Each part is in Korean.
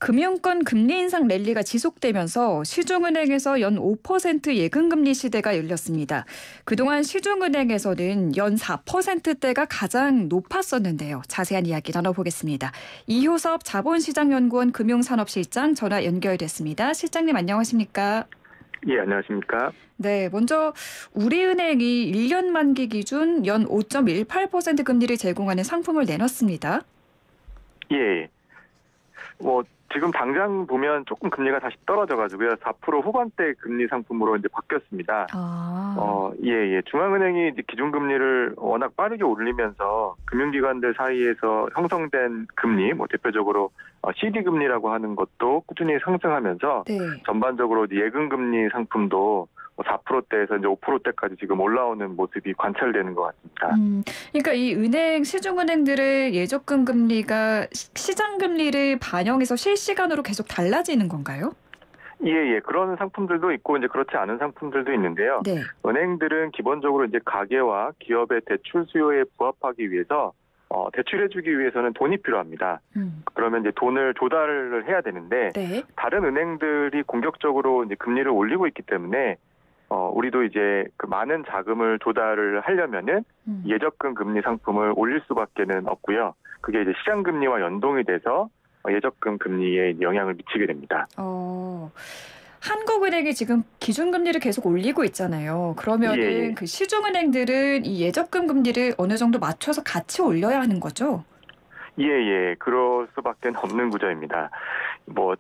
금융권 금리 인상 랠리가 지속되면서 시중은행에서 연 5% 예금금리 시대가 열렸습니다. 그동안 시중은행에서는 연 4%대가 가장 높았었는데요. 자세한 이야기 나눠보겠습니다. 이효섭 자본시장연구원 금융산업실장 전화 연결됐습니다. 실장님 안녕하십니까? 예, 안녕하십니까? 네, 먼저 우리은행이 1년 만기 기준 연 5.18% 금리를 제공하는 상품을 내놨습니다. 예. 지금 당장 보면 조금 금리가 다시 떨어져가지고요. 4% 후반대 금리 상품으로 이제 바뀌었습니다. 예. 중앙은행이 이제 기준금리를 워낙 빠르게 올리면서 금융기관들 사이에서 형성된 금리, 대표적으로 CD 금리라고 하는 것도 꾸준히 상승하면서 네. 전반적으로 예금금리 상품도 4%대에서 이제 5%대까지 지금 올라오는 모습이 관찰되는 것 같습니다. 그러니까 이 시중은행들의 예적금 금리가 시장 금리를 반영해서 실시간으로 계속 달라지는 건가요? 예. 그런 상품들도 있고 이제 그렇지 않은 상품들도 있는데요. 네. 은행들은 기본적으로 이제 가계와 기업의 대출 수요에 부합하기 위해서 대출해주기 위해서는 돈이 필요합니다. 그러면 이제 돈을 조달을 해야 되는데 네. 다른 은행들이 공격적으로 이제 금리를 올리고 있기 때문에 우리도 이제 그 많은 자금을 조달을 하려면은 예적금 금리 상품을 올릴 수밖에는 없고요. 그게 이제 시장 금리와 연동이 돼서 예적금 금리에 영향을 미치게 됩니다. 한국은행이 지금 기준금리를 계속 올리고 있잖아요. 그러면은 예. 그 시중은행들은 이 예적금 금리를 어느 정도 맞춰서 같이 올려야 하는 거죠? 예. 그럴 수밖에 없는 구조입니다.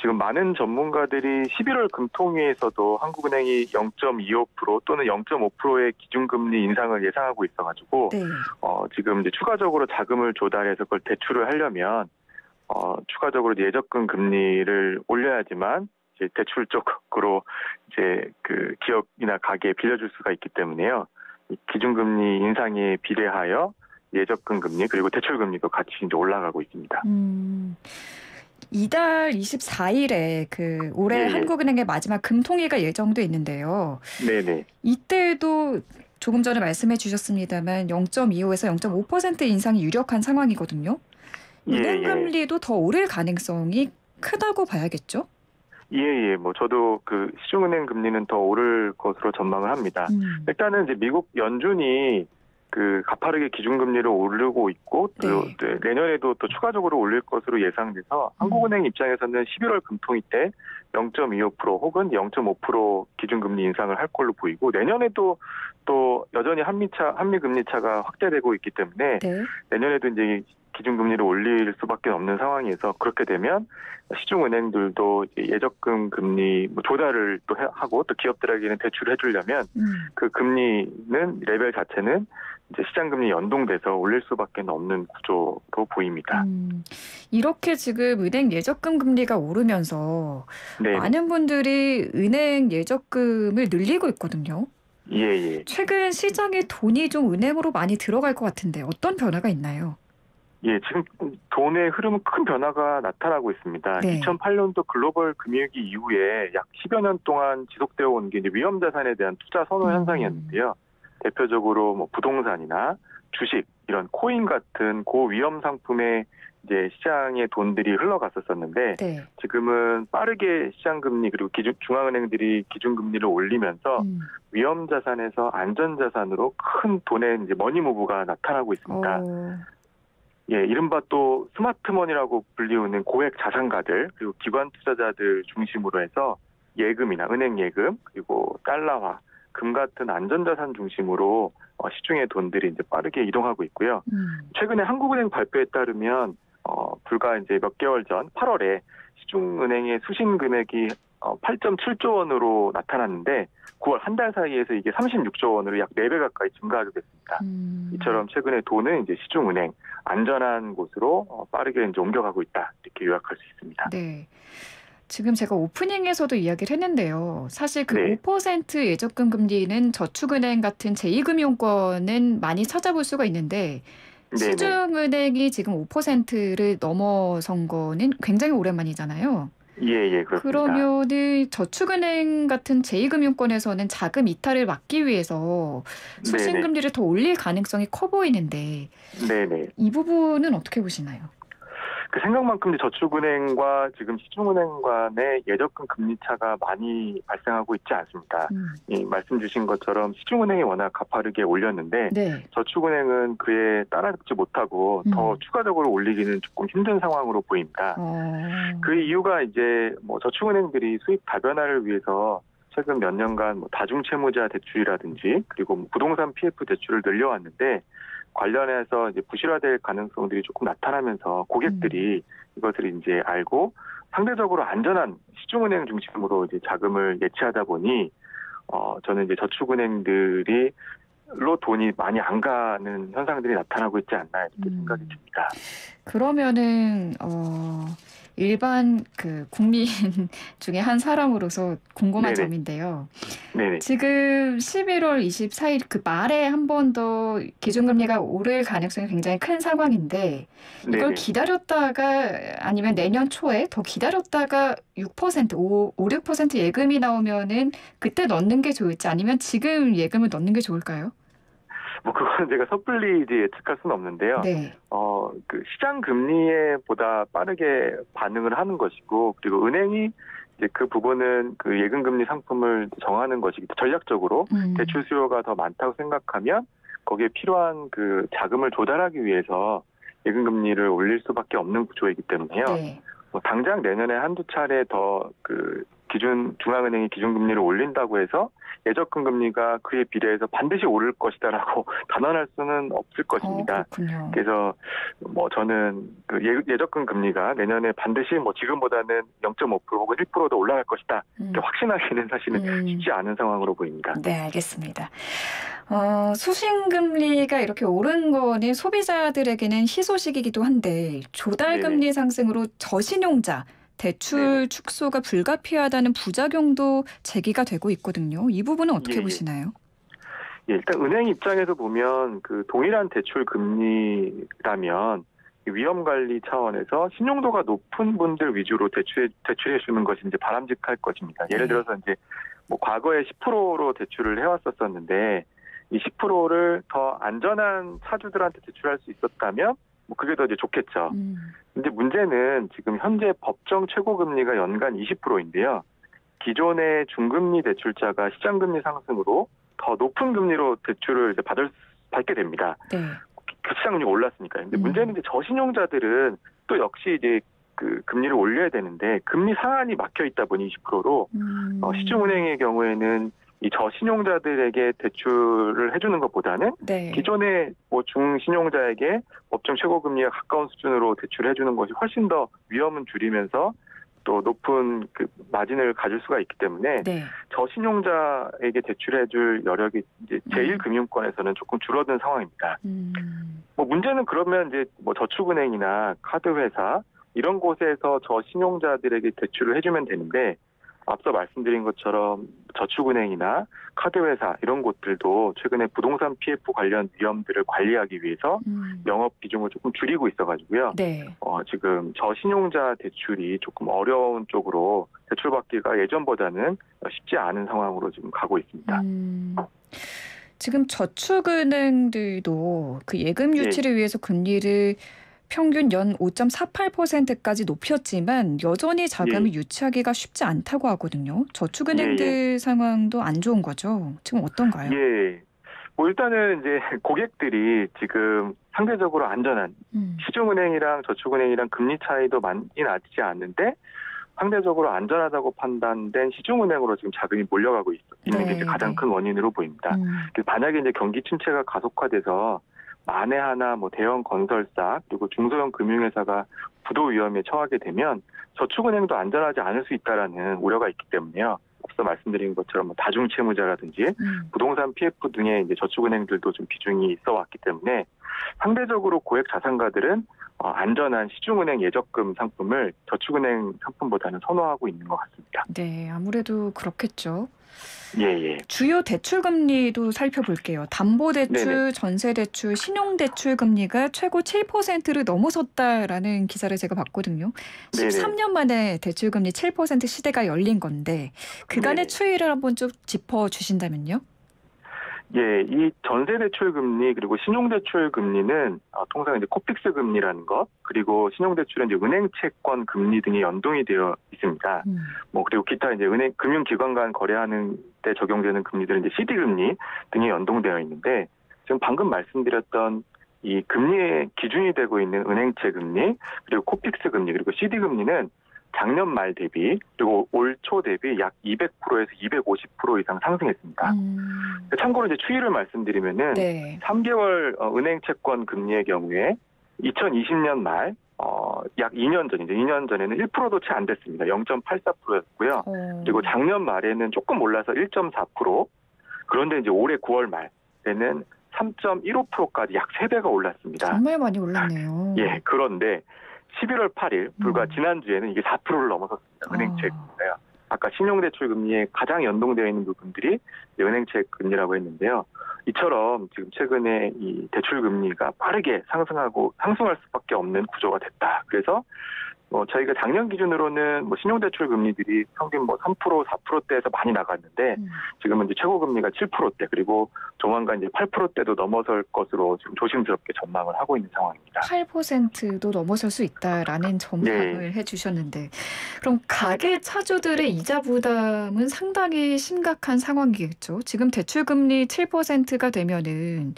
지금 많은 전문가들이 11월 금통위에서도 한국은행이 0.25% 또는 0.5%의 기준금리 인상을 예상하고 있어가지고, 네. 지금 이제 추가적으로 자금을 조달해서 그걸 대출을 하려면, 추가적으로 예적금 금리를 올려야지만, 이제 대출 쪽으로 이제 그 기업이나 가게에 빌려줄 수가 있기 때문에요. 이 기준금리 인상에 비례하여 예적금 금리 그리고 대출 금리도 같이 이제 올라가고 있습니다. 이달 24일에 올해 예. 한국은행의 마지막 금통위가 예정돼 있는데요. 네네. 이때도 조금 전에 말씀해 주셨습니다만 0.25에서 0.5% 인상이 유력한 상황이거든요. 은행 금리도 더 오를 가능성이 크다고 봐야겠죠? 예. 저도 그 시중은행 금리는 더 오를 것으로 전망을 합니다. 일단은 이제 미국 연준이 그 가파르게 기준금리를 오르고 있고 또 내년에도 또 추가적으로 올릴 것으로 예상돼서 한국은행 입장에서는 11월 금통위 때 0.25% 혹은 0.5% 기준금리 인상을 할 걸로 보이고 내년에도 또 여전히 한미 금리 차가 확대되고 있기 때문에 내년에도 이제 기준금리를 올릴 수밖에 없는 상황에서 그렇게 되면 시중은행들도 예적금 금리 조달을 또 하고 또 기업들에게는 대출을 해주려면 그 금리는 레벨 자체는 이제 시장금리 연동돼서 올릴 수밖에 없는 구조로 보입니다. 이렇게 지금 은행 예적금 금리가 오르면서 네. 많은 분들이 은행 예적금을 늘리고 있거든요. 예. 최근 시장에 돈이 좀 은행으로 많이 들어갈 것 같은데 어떤 변화가 있나요? 예, 지금 돈의 흐름은 큰 변화가 나타나고 있습니다. 네. 2008년도 글로벌 금융위기 이후에 약 10여 년 동안 지속되어 온 게 이제 위험 자산에 대한 투자 선호 현상이었는데요. 대표적으로 부동산이나 주식 이런 코인 같은 고위험 상품에 이제 시장의 돈들이 흘러갔었는데 지금은 빠르게 시장 금리 그리고 중앙은행들이 기준 금리를 올리면서 위험 자산에서 안전 자산으로 큰 돈의 이제 머니무브가 나타나고 있습니다. 예, 이른바 또 스마트머니라고 불리우는 고액 자산가들 그리고 기관 투자자들 중심으로 해서 예금이나 은행 예금 그리고 달러화, 금 같은 안전자산 중심으로 시중의 돈들이 이제 빠르게 이동하고 있고요. 최근에 한국은행 발표에 따르면 불과 이제 몇 개월 전 8월에 시중은행의 수신 금액이 8.7조 원으로 나타났는데 9월 한 달 사이에서 이게 36조 원으로 약 4배 가까이 증가하게 됐습니다. 이처럼 최근에 돈은 이제 시중은행 안전한 곳으로 빠르게 이제 옮겨가고 있다 이렇게 요약할 수 있습니다. 네. 지금 제가 오프닝에서도 이야기를 했는데요. 사실 그 5% 예적금 금리는 저축은행 같은 제2금융권은 많이 찾아볼 수가 있는데 시중은행이 지금 5%를 넘어선 거는 굉장히 오랜만이잖아요. 예, 그렇습니다. 그러면은 저축은행 같은 제2금융권에서는 자금 이탈을 막기 위해서 수신금리를 더 올릴 가능성이 커 보이는데 이 부분은 어떻게 보시나요? 그 생각만큼 저축은행과 지금 시중은행 간의 예적금 금리 차가 많이 발생하고 있지 않습니다. 이 말씀 주신 것처럼 시중은행이 워낙 가파르게 올렸는데 네. 저축은행은 그에 따라잡지 못하고 더 추가적으로 올리기는 조금 힘든 상황으로 보입니다. 그 이유가 이제 뭐 저축은행들이 수익 다변화를 위해서 최근 몇 년간 뭐 다중채무자 대출이라든지 그리고 뭐 부동산 PF 대출을 늘려왔는데 관련해서 이제 부실화될 가능성들이 조금 나타나면서 고객들이 이것을 이제 알고 상대적으로 안전한 시중은행 중심으로 이제 자금을 예치하다 보니 저는 이제 저축은행들이 로 돈이 많이 안 가는 현상들이 나타나고 있지 않나 이렇게 생각이 듭니다. 그러면은 일반 그 국민 중에 한 사람으로서 궁금한 네네. 점인데요. 네네. 지금 11월 24일 그 말에 한 번 더 기준금리가 오를 가능성이 굉장히 큰 상황인데 이걸 네네. 기다렸다가 아니면 내년 초에 더 기다렸다가 6%, 6% 예금이 나오면은 그때 넣는 게 좋을지 아니면 지금 예금을 넣는 게 좋을까요? 뭐 그거는 제가 섣불리 이제 예측할 수는 없는데요. 네. 그 시장 금리에 보다 빠르게 반응을 하는 것이고 그리고 은행이 이제 그 부분은 그 예금 금리 상품을 정하는 것이기 전략적으로 대출 수요가 더 많다고 생각하면 거기에 필요한 그 자금을 조달하기 위해서 예금 금리를 올릴 수밖에 없는 구조이기 때문에요. 네. 뭐 당장 내년에 한두 차례 더 그 중앙은행이 기준금리를 올린다고 해서 예적금 금리가 그에 비례해서 반드시 오를 것이다라고 단언할 수는 없을 것입니다. 그렇군요. 그래서 뭐 저는 그 예적금 금리가 내년에 반드시 뭐 지금보다는 0.5% 혹은 1%더 올라갈 것이다. 이렇게 확신하기는 사실은 쉽지 않은 상황으로 보입니다. 네, 알겠습니다. 수신금리가 이렇게 오른 거는 소비자들에게는 희소식이기도 한데 조달금리 상승으로 저신용자 대출 축소가 불가피하다는 부작용도 제기가 되고 있거든요. 이 부분은 어떻게 보시나요? 일단 은행 입장에서 보면 그 동일한 대출 금리라면 위험 관리 차원에서 신용도가 높은 분들 위주로 대출해 주는 것이 이제 바람직할 것입니다. 예를 들어서 이제 뭐 과거에 10%로 대출을 해왔었는데 이 10%를 더 안전한 차주들한테 대출할 수 있었다면 뭐 그게 더 이제 좋겠죠. 근데 문제는 지금 현재 법정 최고금리가 연간 20%인데요. 기존의 중금리 대출자가 시장금리 상승으로 더 높은 금리로 대출을 이제 받게 됩니다. 네. 시장금리가 올랐으니까요. 근데 문제는 이제 저신용자들은 또 역시 이제 그 금리를 올려야 되는데 금리 상한이 막혀 있다 보니 20%로 시중은행의 경우에는 이 저신용자들에게 대출을 해주는 것보다는 기존의 뭐 중신용자에게 법정 최고금리가 가까운 수준으로 대출을 해주는 것이 훨씬 더 위험은 줄이면서 또 높은 그 마진을 가질 수가 있기 때문에 저신용자에게 대출해줄 여력이 이제 제1금융권에서는 조금 줄어든 상황입니다. 뭐 문제는 그러면 이제 뭐 저축은행이나 카드회사 이런 곳에서 저신용자들에게 대출을 해주면 되는데 앞서 말씀드린 것처럼 저축은행이나 카드회사 이런 곳들도 최근에 부동산 PF 관련 위험들을 관리하기 위해서 영업 비중을 조금 줄이고 있어가지고요. 지금 저신용자 대출이 조금 어려운 쪽으로 대출받기가 예전보다는 쉽지 않은 상황으로 지금 가고 있습니다. 지금 저축은행들도 그 예금 유치를 위해서 금리를 평균 연 5.48%까지 높였지만 여전히 자금을 유치하기가 쉽지 않다고 하거든요. 저축은행들 상황도 안 좋은 거죠. 지금 어떤가요? 뭐 일단은 이제 고객들이 지금 상대적으로 안전한 시중은행이랑 저축은행이랑 금리 차이도 많이 나지 않는데 상대적으로 안전하다고 판단된 시중은행으로 지금 자금이 몰려가고 있는 게 이제 가장 큰 원인으로 보입니다. 만약에 이제 경기 침체가 가속화돼서 만에 하나 뭐 대형 건설사 그리고 중소형 금융회사가 부도 위험에 처하게 되면 저축은행도 안전하지 않을 수 있다라는 우려가 있기 때문에요. 앞서 말씀드린 것처럼 뭐 다중채무자라든지 부동산 PF 등의 이제 저축은행들도 좀 비중이 있어 왔기 때문에 상대적으로 고액 자산가들은 안전한 시중은행 예적금 상품을 저축은행 상품보다는 선호하고 있는 것 같습니다. 네, 아무래도 그렇겠죠. 주요 대출 금리도 살펴볼게요. 담보대출, 전세대출, 신용대출 금리가 최고 7%를 넘어섰다라는 기사를 제가 봤거든요. 13년 만에 대출 금리 7% 시대가 열린 건데 그간의 추이를 한번 좀 짚어주신다면요? 예, 이 전세 대출 금리 그리고 신용 대출 금리는 통상 이제 코픽스 금리라는 것, 그리고 신용 대출은 이제 은행 채권 금리 등이 연동이 되어 있습니다. 뭐 그리고 기타 이제 은행 금융기관 간 거래하는 때 적용되는 금리들은 이제 CD 금리 등이 연동되어 있는데, 지금 방금 말씀드렸던 이 금리의 기준이 되고 있는 은행채 금리, 그리고 코픽스 금리, 그리고 CD 금리는 작년 말 대비 그리고 올 초 대비 약 200%에서 250% 이상 상승했습니다. 참고로 이제 추이를 말씀드리면은 네. 3개월 은행 채권 금리의 경우에 2020년 말 약 2년 전, 이제 2년 전에는 1%도 채 안 됐습니다. 0.84%였고요. 그리고 작년 말에는 조금 올라서 1.4%. 그런데 이제 올해 9월 말에는 3.15%까지 약 3배가 올랐습니다. 정말 많이 올랐네요. 예, 그런데 11월 8일 불과 지난주에는 이게 4%를 넘어섰습니다. 은행채 금리가요. 아까 신용대출 금리에 가장 연동되어 있는 부분들이 은행채 금리라고 했는데요. 이처럼 지금 최근에 이 대출 금리가 빠르게 상승할 수밖에 없는 구조가 됐다. 그래서 저희가 작년 기준으로는 신용대출 금리들이 평균 3%, 4%대에서 많이 나갔는데, 지금은 이제 최고 금리가 7%대, 그리고 조만간 이제 8%대도 넘어설 것으로 지금 조심스럽게 전망을 하고 있는 상황입니다. 8%도 넘어설 수 있다라는 전망을 해주셨는데, 그럼 가계 차주들의 이자 부담은 상당히 심각한 상황이겠죠. 지금 대출 금리 7%가 되면은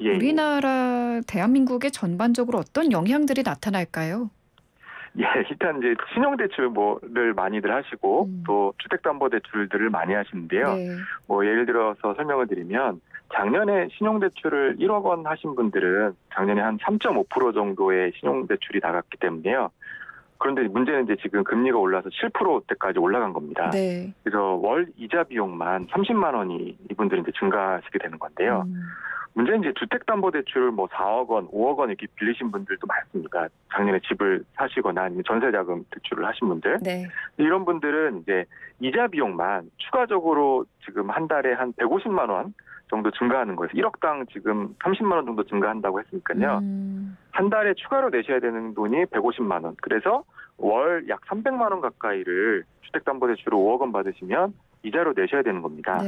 우리나라 대한민국에 전반적으로 어떤 영향들이 나타날까요? 예, 일단 이제 신용대출을 많이들 하시고 또 주택담보대출들을 많이 하시는데요. 예를 들어서 설명을 드리면, 작년에 신용대출을 1억 원 하신 분들은 작년에 한 3.5% 정도의 신용대출이 나갔기 때문에요. 그런데 문제는 이제 지금 금리가 올라서 7%대까지 올라간 겁니다. 그래서 월 이자 비용만 30만 원이 이분들은 이제 증가하시게 되는 건데요. 문제는 이제 주택담보대출을 4억 원, 5억 원 이렇게 빌리신 분들도 많습니다. 작년에 집을 사시거나 아니면 전세자금 대출을 하신 분들. 이런 분들은 이제 이자 비용만 추가적으로 지금 한 달에 한 150만 원 정도 증가하는 거예요. 1억당 지금 30만 원 정도 증가한다고 했으니까요. 한 달에 추가로 내셔야 되는 돈이 150만 원. 그래서 월 약 300만 원 가까이를 주택담보대출을 5억 원 받으시면 이자로 내셔야 되는 겁니다.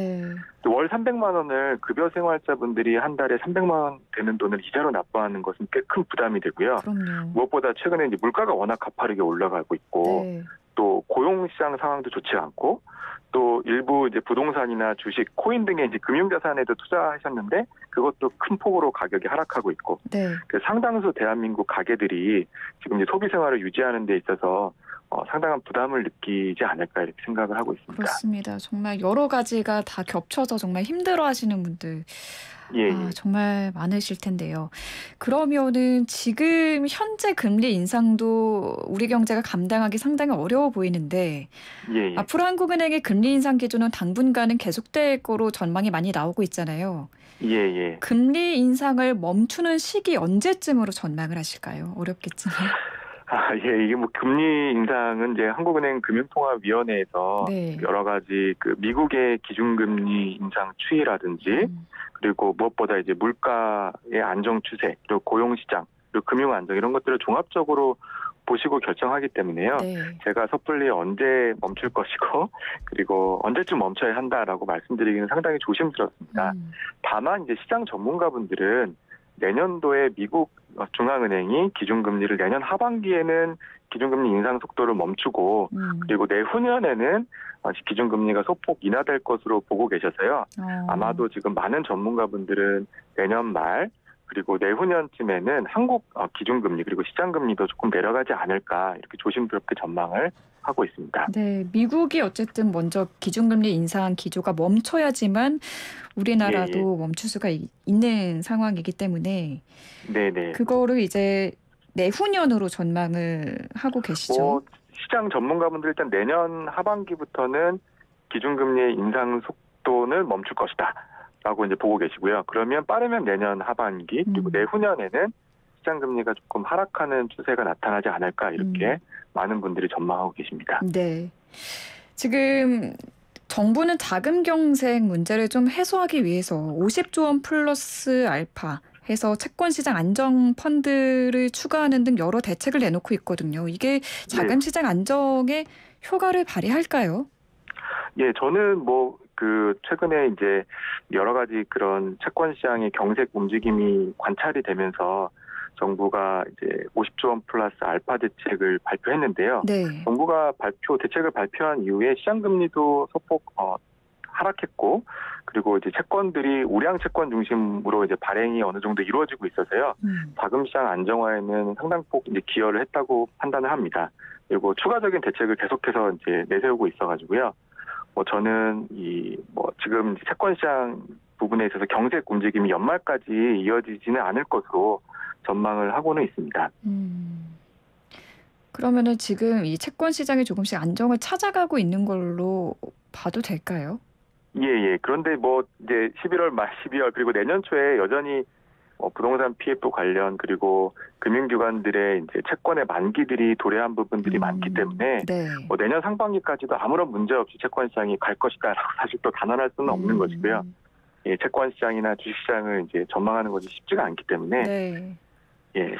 월 300만 원을 급여 생활자분들이 한 달에 300만 원 되는 돈을 이자로 납부하는 것은 꽤 큰 부담이 되고요. 무엇보다 최근에 이제 물가가 워낙 가파르게 올라가고 있고, 또 고용시장 상황도 좋지 않고, 또 일부 이제 부동산이나 주식, 코인 등의 이제 금융자산에도 투자하셨는데 그것도 큰 폭으로 가격이 하락하고 있고, 상당수 대한민국 가게들이 지금 이제 소비 생활을 유지하는 데 있어서 상당한 부담을 느끼지 않을까 이렇게 생각을 하고 있습니다. 그렇습니다. 정말 여러 가지가 다 겹쳐서 정말 힘들어하시는 분들 정말 많으실 텐데요. 그러면은 지금 현재 금리 인상도 우리 경제가 감당하기 상당히 어려워 보이는데, 앞으로 한국은행의 금리 인상 기조는 당분간은 계속될 거로 전망이 많이 나오고 있잖아요. 금리 인상을 멈추는 시기 언제쯤으로 전망을 하실까요? 어렵겠지만. 이게 금리 인상은 이제 한국은행 금융통화위원회에서 여러 가지 미국의 기준금리 인상 추이라든지, 그리고 무엇보다 이제 물가의 안정 추세, 그리고 고용시장, 그리고 금융 안정 이런 것들을 종합적으로 보시고 결정하기 때문에요. 제가 섣불리 언제 멈출 것이고, 그리고 언제쯤 멈춰야 한다라고 말씀드리기는 상당히 조심스럽습니다. 다만 이제 시장 전문가분들은 내년도에 미국 중앙은행이 기준금리를 내년 하반기에는 기준금리 인상 속도를 멈추고, 그리고 내후년에는 기준금리가 소폭 인하될 것으로 보고 계셔서요. 아마도 지금 많은 전문가분들은 내년 말 그리고 내후년쯤에는 한국 기준금리 그리고 시장금리도 조금 내려가지 않을까 이렇게 조심스럽게 전망을 하고 있습니다. 미국이 어쨌든 먼저 기준금리 인상 기조가 멈춰야지만 우리나라도 멈출 수가 있는 상황이기 때문에 그거를 이제 내후년으로 전망을 하고 계시죠. 시장 전문가분들 일단 내년 하반기부터는 기준금리의 인상 속도는 멈출 것이다 라고 이제 보고 계시고요. 그러면 빠르면 내년 하반기 그리고 내후년에는 시장금리가 조금 하락하는 추세가 나타나지 않을까 이렇게 많은 분들이 전망하고 계십니다. 지금 정부는 자금 경색 문제를 좀 해소하기 위해서 50조 원 플러스 알파 해서 채권시장 안정 펀드를 추가하는 등 여러 대책을 내놓고 있거든요. 이게 자금시장 안정에 효과를 발휘할까요? 저는 최근에 이제 여러 가지 그런 채권 시장의 경색 움직임이 관찰이 되면서 정부가 이제 50조 원 플러스 알파 대책을 발표했는데요. 네. 정부가 대책을 발표한 이후에 시장 금리도 소폭 하락했고, 그리고 이제 채권들이 우량 채권 중심으로 이제 발행이 어느 정도 이루어지고 있어서요. 자금 시장 안정화에는 상당폭 이제 기여를 했다고 판단을 합니다. 그리고 추가적인 대책을 계속해서 이제 내세우고 있어가지고요. 저는 지금 채권 시장 부분에 있어서 경색 움직임이 연말까지 이어지지는 않을 것으로 전망을 하고는 있습니다. 그러면은 지금 이 채권 시장이 조금씩 안정을 찾아가고 있는 걸로 봐도 될까요? 예. 그런데 이제 11월 말 12월 그리고 내년 초에 여전히 부동산 PF 관련 그리고 금융기관들의 이제 채권의 만기들이 도래한 부분들이 많기 때문에 네. 내년 상반기까지도 아무런 문제 없이 채권 시장이 갈 것이다라고 사실 또 단언할 수는 없는 것이고요. 예, 채권 시장이나 주식 시장을 이제 전망하는 것이 쉽지가 않기 때문에 네. 예.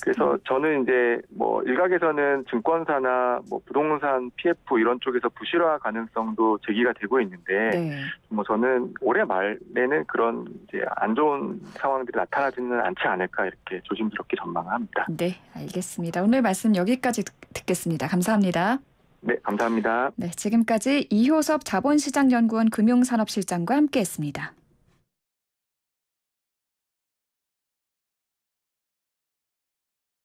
그래서 저는 이제 일각에서는 증권사나 부동산 PF 이런 쪽에서 부실화 가능성도 제기가 되고 있는데 네. 저는 올해 말에는 그런 이제 안 좋은 상황들이 나타나지는 않지 않을까 이렇게 조심스럽게 전망합니다. 네, 알겠습니다. 오늘 말씀 여기까지 듣겠습니다. 감사합니다. 네, 감사합니다. 네, 지금까지 이효섭 자본시장연구원 금융산업실장과 함께했습니다.